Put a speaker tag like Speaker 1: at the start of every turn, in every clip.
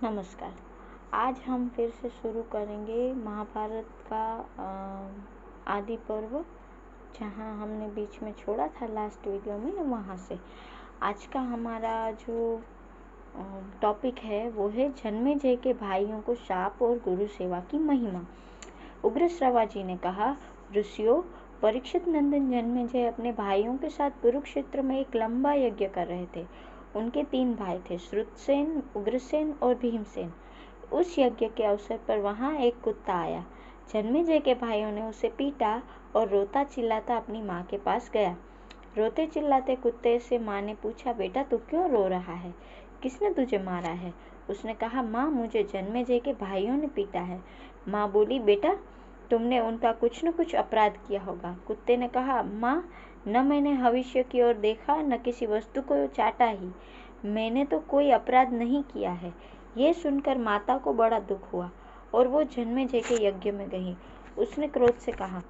Speaker 1: नमस्कार। आज हम फिर से शुरू करेंगे महाभारत का आदि पर्व, जहां हमने बीच में छोड़ा था लास्ट वीडियो में, वहां से आज का हमारा जो टॉपिक है वो है जन्मेजय के भाइयों को शाप और गुरु सेवा की महिमा। उग्रश्रवा जी ने कहा, ऋषियों, परीक्षित नंदन जन्मेजय अपने भाइयों के साथ कुरुक्षेत्र में एक लंबा यज्ञ कर रहे थे। उनके 3 भाई थे, श्रुतसेन, उग्रसेन और भीमसेन। उस यज्ञ के अवसर पर वहां एक कुत्ता आया। जन्मेजय के भाइयों ने उसे पीटा और रोता चिल्लाता अपनी माँ के पास गया। रोते चिल्लाते कुत्ते से माँ ने पूछा, बेटा तू क्यों रो रहा है? किसने तुझे मारा है? उसने कहा, माँ, मुझे जन्मेजय के भाइयों ने पीटा है। माँ बोली, बेटा तुमने उनका कुछ न कुछ अपराध किया होगा। कुत्ते ने कहा, माँ, न मैंने भविष्य की ओर देखा, न किसी वस्तु को चाटा ही। मैंने तो कोई अपराध नहीं किया है। ये सुनकर माता को बड़ा दुख हुआ और वो जन्मेजय के यज्ञ में गई। उसने क्रोध से कहा,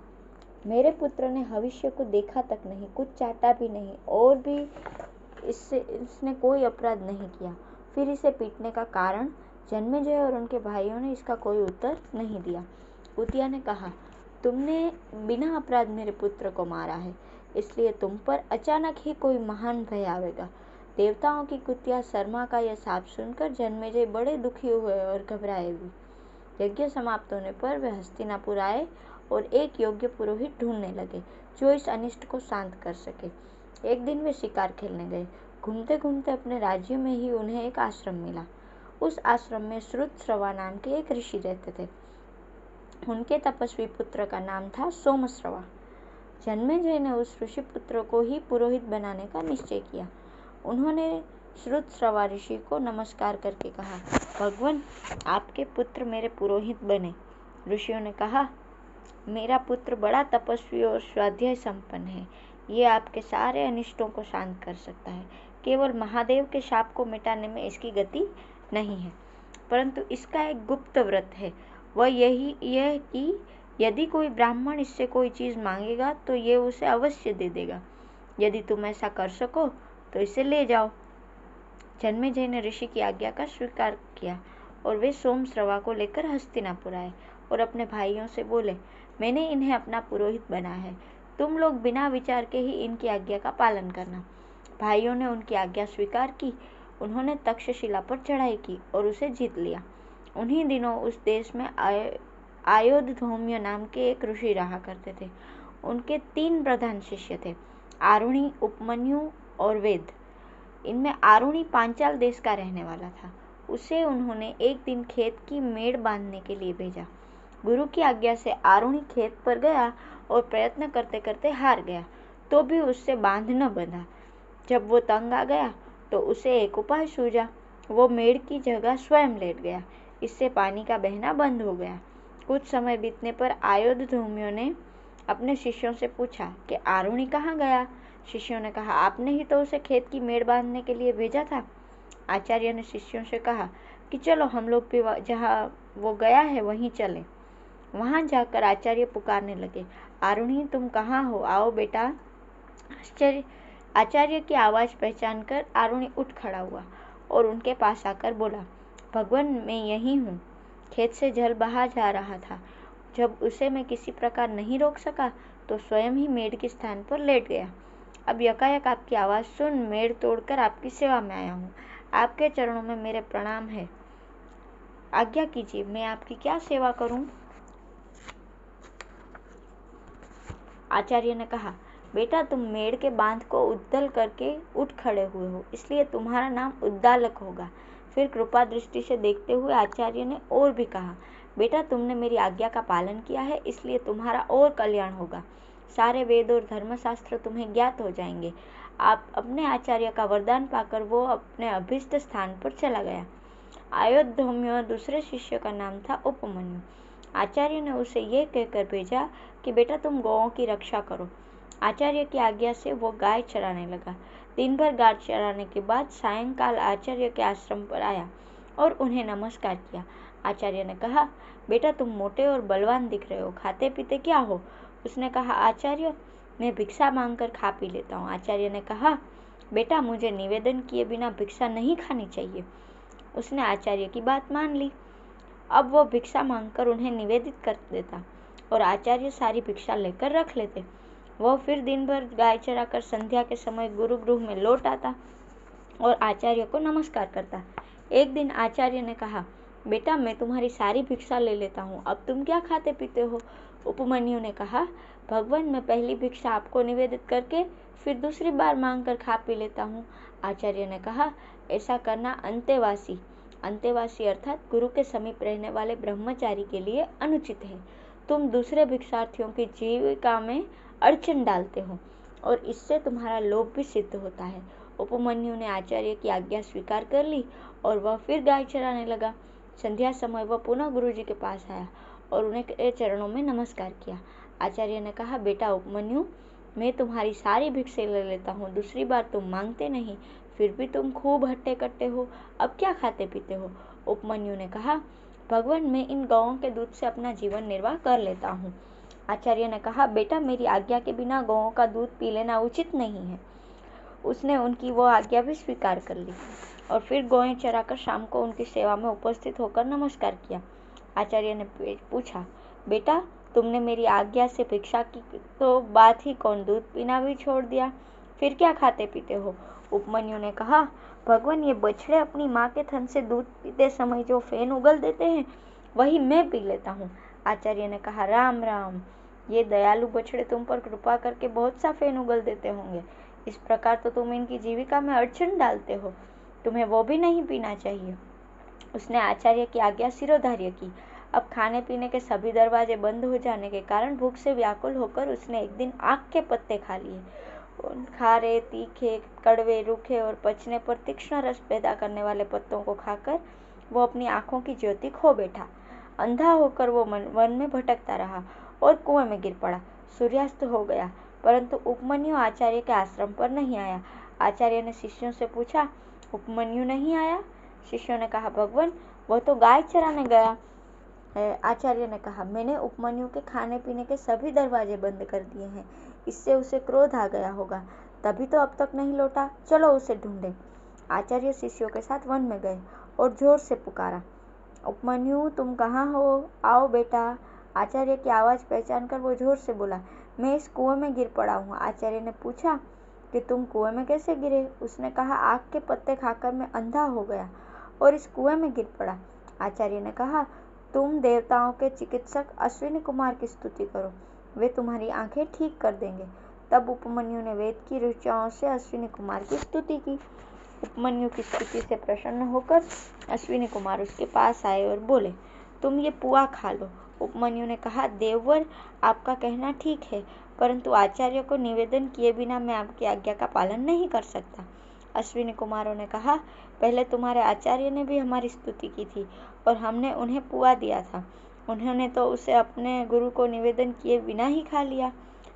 Speaker 1: मेरे पुत्र ने भविष्य को देखा तक नहीं, कुछ चाटा भी नहीं, और भी इसने कोई अपराध नहीं किया। फिर इसे पीटने का कारण? जन्मेजय और उनके भाइयों ने इसका कोई उत्तर नहीं दिया। कुतिया ने कहा, तुमने बिना अपराध मेरे पुत्र को मारा है, इसलिए तुम पर अचानक ही कोई महान भय आवेगा। देवताओं की कुतिया शर्मा का यह शाप सुनकर जन्मेजय बड़े दुखी हुए और घबराए भी। यज्ञ समाप्त होने पर वे हस्तिनापुर आए और एक योग्य पुरोहित ढूंढने लगे जो इस अनिष्ट को शांत कर सके। एक दिन वे शिकार खेलने गए। घूमते घूमते अपने राज्य में ही उन्हें एक आश्रम मिला। उस आश्रम में श्रुतश्रवा नाम के एक ऋषि रहते थे। उनके तपस्वी पुत्र का नाम था सोमश्रवा। जन्मेजय ने उस ऋषि पुत्र को ही पुरोहित बनाने का निश्चय किया। उन्होंने श्रुतश्रवा ऋषि को नमस्कार करके कहा, भगवान, आपके पुत्र मेरे पुरोहित बने। ऋषियों ने कहा, मेरा पुत्र बड़ा तपस्वी और स्वाध्याय संपन्न है। ये आपके सारे अनिष्टों को शांत कर सकता है। केवल महादेव के शाप को मिटाने में इसकी गति नहीं है, परंतु इसका एक गुप्त व्रत है। वह यह कि यदि कोई ब्राह्मण इससे कोई चीज मांगेगा तो ये उसे अवश्य दे देगा। यदि तुम ऐसा कर सको तो इसे ले जाओ। जन्मेजय ने ऋषि की आज्ञा का स्वीकार किया और वे सोमश्रवा को लेकर हस्तिनापुर आए और अपने भाइयों से बोले, मैंने इन्हें अपना पुरोहित बना है। तुम लोग बिना विचार के ही इनकी आज्ञा का पालन करना। भाइयों ने उनकी आज्ञा स्वीकार की। उन्होंने तक्षशिला पर चढ़ाई की और उसे जीत लिया। उन्हीं दिनों उस देश में आयोधधौम्य नाम के एक ऋषि रहा करते थे। उनके 3 प्रधान शिष्य थे, आरुणि, उपमन्यु और वेद। इनमें आरुणि पांचाल देश का रहने वाला था। उसे उन्होंने एक दिन खेत की मेड़ बांधने के लिए भेजा। गुरु की आज्ञा से आरुणि खेत पर गया और प्रयत्न करते करते हार गया, तो भी उससे बांध न बंधा। जब वो तंग आ गया तो उसे एक उपाय सूझा। वो मेड़ की जगह स्वयं लेट गया। इससे पानी का बहना बंद हो गया। कुछ समय बीतने पर आयोधधौम्यों ने अपने शिष्यों से पूछा कि आरुणि कहाँ गया? शिष्यों ने कहा, आपने ही तो उसे खेत की मेड़ बांधने के लिए भेजा था। आचार्य ने शिष्यों से कहा कि चलो हम लोग भी जहाँ वो गया है वहीं चलें। वहां जाकर आचार्य पुकारने लगे, आरुणि, तुम कहाँ हो? आओ बेटा। आचार्य की आवाज पहचान कर आरुणि उठ खड़ा हुआ और उनके पास आकर बोला, भगवान, मैं यहीं हूँ। खेत से जल बहा जा रहा था। जब उसे मैं किसी प्रकार नहीं रोक सका तो स्वयं ही मेड़ के स्थान पर लेट गया। अब यकायक आपकी आवाज़ सुन मेड़ तोड़कर आपकी सेवा में आया हूँ। आपके चरणों में मेरे प्रणाम है। आज्ञा कीजिए, मैं आपकी क्या सेवा करूँ? आचार्य ने कहा, बेटा, तुम मेड़ के बांध को उद्दल करके उठ खड़े हुए हो, इसलिए तुम्हारा नाम उद्दालक होगा। फिर कृपा दृष्टि से देखते हुए आचार्य ने और भी कहा, बेटा, तुमने मेरी आज्ञा का पालन किया है, इसलिए तुम्हारा और कल्याण होगा। सारे वेद और धर्मशास्त्र तुम्हें ज्ञात हो जाएंगे। आप अपने आचार्य का वरदान पाकर वो अपने अभीष्ट स्थान पर चला गया। आयोधधौम्य दूसरे शिष्य का नाम था उपमन्यु। आचार्य ने उसे यह कहकर भेजा कि बेटा, तुम गौओं की रक्षा करो। आचार्य की आज्ञा से वो गाय चराने लगा। दिन भर गाय चराने के बाद सायंकाल आचार्य के आश्रम पर आया और उन्हें नमस्कार किया। आचार्य ने कहा, बेटा, तुम मोटे और बलवान दिख रहे हो, खाते पीते क्या हो? उसने कहा, आचार्य, मैं भिक्षा मांगकर खा पी लेता हूँ। आचार्य ने कहा, बेटा, मुझे निवेदन किए बिना भिक्षा नहीं खानी चाहिए। उसने आचार्य की बात मान ली। अब वो भिक्षा मांगकर उन्हें निवेदित कर देता और आचार्य सारी भिक्षा लेकर रख लेते। वह फिर दिन भर गाय चराकर संध्या के समय गुरुगृह में लौट आता और आचार्य को नमस्कार करता। एक दिन आचार्य ने कहा, बेटा मैं तुम्हारी सारी भिक्षा ले लेता हूँ, अब तुम क्या खाते पीते हो? उपमन्यु ने कहा, भगवान मैं पहली भिक्षा आपको निवेदित करके फिर दूसरी बार मांग कर खा पी लेता हूँ। आचार्य ने कहा, ऐसा करना अंतेवासी अर्थात गुरु के समीप रहने वाले ब्रह्मचारी के लिए अनुचित है। तुम दूसरे भिक्षार्थियों की जीविका में अड़चन डालते हो और इससे तुम्हारा लोभ भी सिद्ध होता है। उपमन्यु ने आचार्य की आज्ञा स्वीकार कर ली और वह फिर गाय चराने लगा। संध्या समय वह पुनः गुरुजी के पास आया और उन्हें चरणों में नमस्कार किया। आचार्य ने कहा, बेटा उपमन्यु मैं तुम्हारी सारी भिक्षा ले लेता हूँ, दूसरी बार तुम मांगते नहीं, फिर भी तुम खूब हट्टे कट्टे हो, अब क्या खाते पीते हो? उपमन्यु ने कहा, भगवान मैं इन गौओं के दूध से अपना जीवन निर्वाह कर लेता हूँ। आचार्य ने कहा, बेटा मेरी आज्ञा के बिना गौओं का दूध पी लेना उचित नहीं है। उसने उनकी वो आज्ञा भी स्वीकार कर ली और फिर गौएं चराकर शाम को उनकी सेवा में उपस्थित होकर नमस्कार किया। आचार्य ने पूछा, बेटा तुमने मेरी आज्ञा से भिक्षा की तो बात ही कौन, दूध पीना भी छोड़ दिया, फिर क्या खाते पीते हो? उपमन्यु ने कहा, भगवान ये बछड़े अपनी माँ के थन से दूध पीते समय जो फेन उगल देते हैं वही मैं पी लेता हूँ। आचार्य ने कहा, राम राम, ये दयालु बछड़े तुम पर कृपा करके बहुत सा फेन उगल देते होंगे, इस प्रकार तो तुम इनकी जीविका में अड़चन डालते हो, तुम्हें वो भी नहीं पीना चाहिए। उसने आचार्य की आज्ञा सिरोधार्य की। अब खाने पीने के सभी दरवाजे बंद हो जाने के कारण भूख से व्याकुल होकर उसने एक दिन आक के पत्ते खा लिए। खारे, तीखे, कड़वे, रूखे और पचने पर तीक्ष्ण रस पैदा करने वाले पत्तों को खाकर वो अपनी आंखों की ज्योति खो बैठा। अंधा होकर वो वन में भटकता रहा और कुएं में गिर पड़ा। सूर्यास्त हो गया, परंतु उपमन्यु आचार्य के आश्रम पर नहीं आया। आचार्य ने शिष्यों से पूछा, उपमन्यु नहीं आया? शिष्यों ने कहा, भगवान वह तो गाय चराने गया है। आचार्य ने कहा, मैंने उपमन्यु के खाने पीने के सभी दरवाजे बंद कर दिए हैं, इससे उसे क्रोध आ गया होगा, तभी तो अब तक नहीं लौटा, चलो उसे ढूंढें। आचार्य शिष्यों के साथ वन में गए और जोर से पुकारा, उपमन्यु तुम कहाँ हो, आओ बेटा। आचार्य की आवाज़ पहचान कर वो जोर से बोला, मैं इस कुएं में गिर पड़ा हूँ। आचार्य ने पूछा कि तुम कुएं में कैसे गिरे? उसने कहा, आग के पत्ते खाकर मैं अंधा हो गया और इस कुएं में गिर पड़ा। आचार्य ने कहा, तुम देवताओं के चिकित्सक अश्विनी कुमार की स्तुति करो, वे तुम्हारी आंखें ठीक कर देंगे। तब उपमन्यु ने वेद की ऋचाओं से अश्विनी कुमार की स्तुति की। उपमन्यु की स्तुति से प्रसन्न होकर अश्विनी कुमार उसके पास आए और बोले, तुम ये पुआ खा लो। उपमन्यु ने कहा, देववर आपका कहना ठीक है, परंतु आचार्य को निवेदन किए बिना मैं आपकी आज्ञा का पालन नहीं कर सकता। अश्विनी कुमारों ने कहा, पहले तुम्हारे आचार्य ने भी हमारी स्तुति की थी और हमने उन्हें पुआ दिया था, उन्होंने तो उसे अपने गुरु को निवेदन किए बिना ही खा लिया,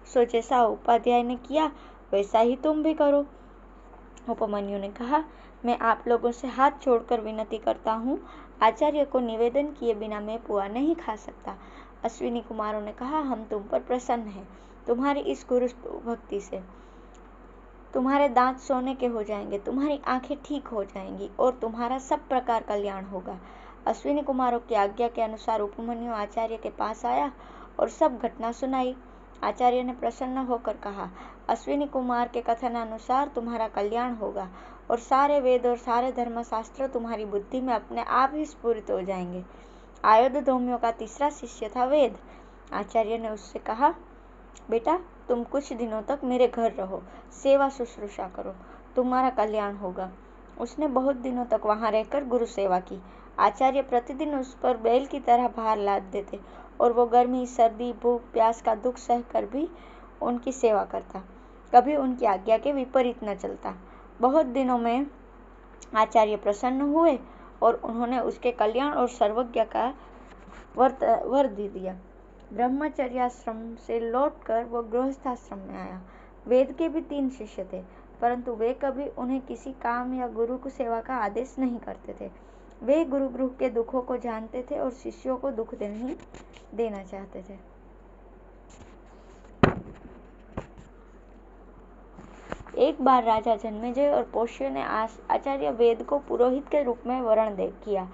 Speaker 1: सो जैसा उपाध्याय ने किया वैसा ही तुम भी करो। उपमन्यु ने कहा, मैं आप लोगों से हाथ जोड़कर विनती करता हूँ, आचार्य को निवेदन किए बिना मैं पुआ नहीं खा सकता। अश्विनी कुमारों ने कहा, हम तुम पर प्रसन्न हैं, तुम्हारी इस गुरु भक्ति से तुम्हारे दांत सोने के हो जाएंगे, तुम्हारी आंखें ठीक हो जाएंगी और तुम्हारा सब प्रकार कल्याण होगा। अश्विनी कुमारों की आज्ञा के अनुसार उपमन्यु आचार्य के पास आया और सब घटना सुनाई। आचार्य ने प्रसन्न होकर कहा, अश्विनी कुमार के कथनानुसार तुम्हारा कल्याण होगा और सारे वेद और सारे धर्मशास्त्र तुम्हारी बुद्धि में अपने आप ही स्फुरित हो जाएंगे। आयुध धौम्यों का तीसरा शिष्य था वेद। आचार्य ने उससे कहा, बेटा तुम कुछ दिनों तक मेरे घर रहो, सेवा शुश्रूषा करो, तुम्हारा कल्याण होगा। उसने बहुत दिनों तक वहां रहकर गुरु सेवा की। आचार्य प्रतिदिन उस पर बैल की तरह भार लाद देते और वो गर्मी, सर्दी, भूख, प्यास का दुख सहकर भी उनकी सेवा करता, कभी उनकी आज्ञा के विपरीत न चलता। बहुत दिनों में आचार्य प्रसन्न हुए और उन्होंने उसके कल्याण और सर्वज्ञ का वर दे दिया। ब्रह्मचर्याश्रम से लौटकर वो गृहस्थाश्रम में आया। वेद के भी 3 शिष्य थे, परंतु वे कभी उन्हें किसी काम या गुरु को सेवा का आदेश नहीं करते थे। वे गुरुगृह के दुखों को जानते थे और शिष्यों को दुख नहीं देना चाहते थे। एक बार राजा जन्मेजय और पोष्य ने आचार्य वेद को पुरोहित के रूप में वर्ण किया।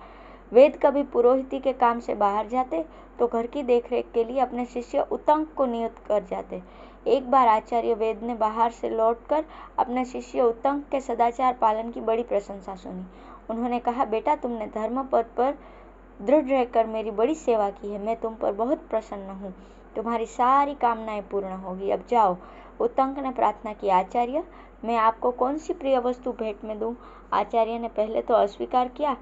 Speaker 1: वेद कभी पुरोहिती के काम से बाहर जाते तो घर की देखरेख के लिए अपने शिष्य उत्तंक को नियुक्त कर जाते। एक बार आचार्य वेद ने बाहर से लौटकर अपने शिष्य उत्तंक के सदाचार पालन की बड़ी प्रशंसा सुनी। उन्होंने कहा, बेटा, तुमने धर्म पद पर दृढ़ रहकर मेरी बड़ी सेवा की है। मैं तुम पर बहुत प्रसन्न हूँ। तुम्हारी सारी कामनाएं पूर्ण होगी। अब जाओ। उत्तंक ने प्रार्थना की, आचार्य, मैं आपको कौन सी प्रिय वस्तु भेंट में दूं? आचार्य ने पहले तो अस्वीकार किया,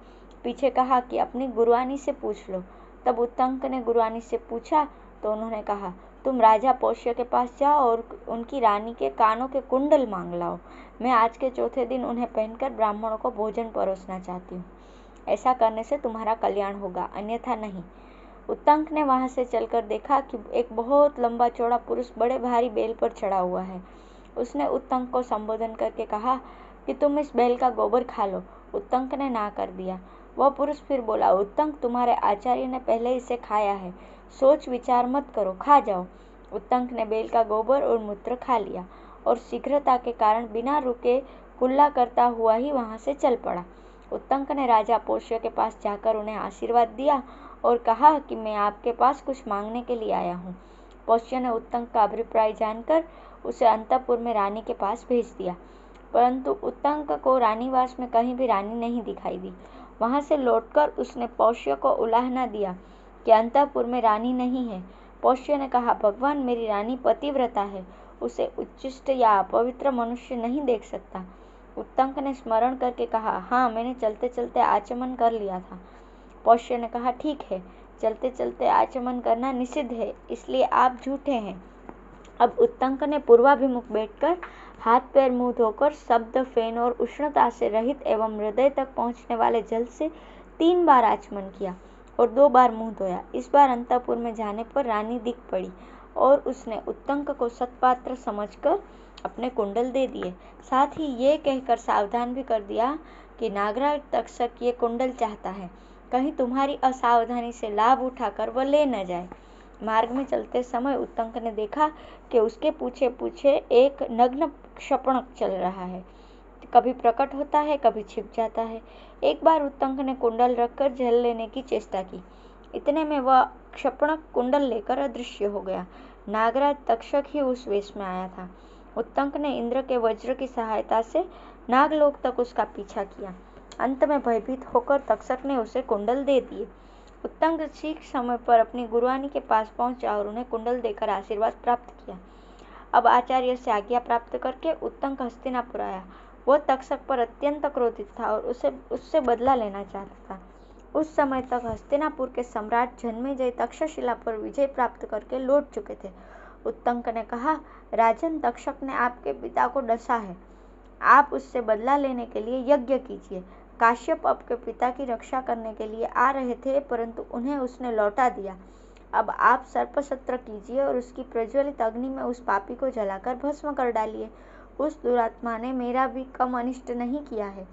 Speaker 1: पीछे कहा कि अपनी गुरुआनी से पूछ लो। तब उत्तंक ने गुरुआनी से पूछा तो उन्होंने कहा, तुम राजा पोष्य के पास जाओ और उनकी रानी के कानों के कुंडल मांग लाओ। मैं आज के चौथे दिन उन्हें पहनकर ब्राह्मणों को भोजन परोसना चाहती हूँ। ऐसा करने से तुम्हारा कल्याण होगा, अन्यथा नहीं। उत्तंक ने वहां से चलकर देखा कि एक बहुत लंबा चौड़ा पुरुष बड़े भारी बेल पर चढ़ा हुआ है। उसने उत्तंक को संबोधन करके कहा कि तुम इस बेल का गोबर खा लो। उत्तंक ने ना कर दिया। वह पुरुष फिर बोला, उत्तंक, तुम्हारे आचार्य ने पहले इसे खाया है, सोच विचार मत करो, खा जाओ। उत्तंक ने बेल का गोबर और मूत्र खा लिया और शीघ्रता के कारण बिना रुके कुल्ला करता हुआ ही वहां से चल पड़ा। उत्तंक ने राजा पोष्य के पास जाकर उन्हें आशीर्वाद दिया और कहा कि मैं आपके पास कुछ मांगने के लिए आया हूँ। पोष्य ने उत्तंक का अभिप्राय जानकर उसे अंतःपुर में रानी के पास भेज दिया, परंतु उत्तंक को रानीवास में कहीं भी रानी नहीं दिखाई दी। वहां से लौटकर उसने पोष्य को उलाहना दिया कि अंतःपुर में रानी नहीं है। पोष्य ने कहा, भगवान, मेरी रानी पतिव्रता है, उसे उच्छिष्ट या अपवित्र मनुष्य नहीं देख सकता। उत्तंक ने स्मरण करके कहा, हाँ, मैंने चलते चलते आचमन कर लिया था। पोष्य ने कहा, ठीक है, चलते चलते आचमन करना निषिद्ध है, इसलिए आप झूठे हैं। अब उत्तंक ने पूर्वाभिमुख बैठकर हाथ पैर मुंह धोकर शब्द, फेन और उष्णता से रहित एवं हृदय तक पहुंचने वाले जल से 3 बार आचमन किया और 2 बार मुंह धोया। इस बार अंतःपुर में जाने पर रानी दिख पड़ी और उसने उत्तंक को सत्पात्र समझकर अपने कुंडल दे दिए। साथ ही ये कहकर सावधान भी कर दिया कि नागराज तक्षक ये कुंडल चाहता है, कहीं तुम्हारी असावधानी से लाभ उठाकर वह ले न जाए। मार्ग में चलते समय उत्तंक ने देखा कि उसके पीछे पीछे एक नग्न क्षपणक चल रहा है। कभी प्रकट होता है, कभी छिप जाता है। एक बार उत्तंक ने कुंडल रखकर जल लेने की चेष्टा की। इतने में वह क्षपणक कुंडल लेकर अदृश्य हो गया। नागराज तक्षक ही उस वेश में आया था। उत्तंक ने इंद्र के वज्र की सहायता से नागलोक तक उसका पीछा किया। अंत में भयभीत होकर तक्षक ने उसे कुंडल दे दिए। उत्तंक ठीक समय पर अपनी गुरुआनी के पास पहुंचा और उन्हें कुंडल देकर आशीर्वाद प्राप्त किया। अब आचार्य से आज्ञा प्राप्त करके उत्तंक हस्तिनापुर आया। वह तक्षक पर अत्यंत क्रोधित था और उससे बदला लेना चाहता था। उस समय तक हस्तिनापुर के सम्राट जन्मेजय तक्षशिला पर विजय प्राप्त करके लौट चुके थे। उत्तंक ने कहा, राजन, तक्षक ने आपके पिता को डसा है, आप उससे बदला लेने के लिए यज्ञ कीजिए। काश्यप आपके पिता की रक्षा करने के लिए आ रहे थे, परंतु उन्हें उसने लौटा दिया। अब आप सर्पसत्र कीजिए और उसकी प्रज्वलित अग्नि में उस पापी को जलाकर भस्म कर डालिए। उस दुरात्मा ने मेरा भी कम अनिष्ट नहीं किया है।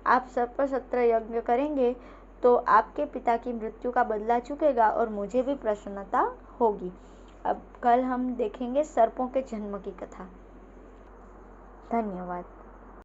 Speaker 1: आप सर्पसत्र यज्ञ करेंगे तो आपके पिता की मृत्यु का बदला चुकेगा और मुझे भी प्रसन्नता होगी। अब कल हम देखेंगे सर्पों के जन्म की कथा। धन्यवाद।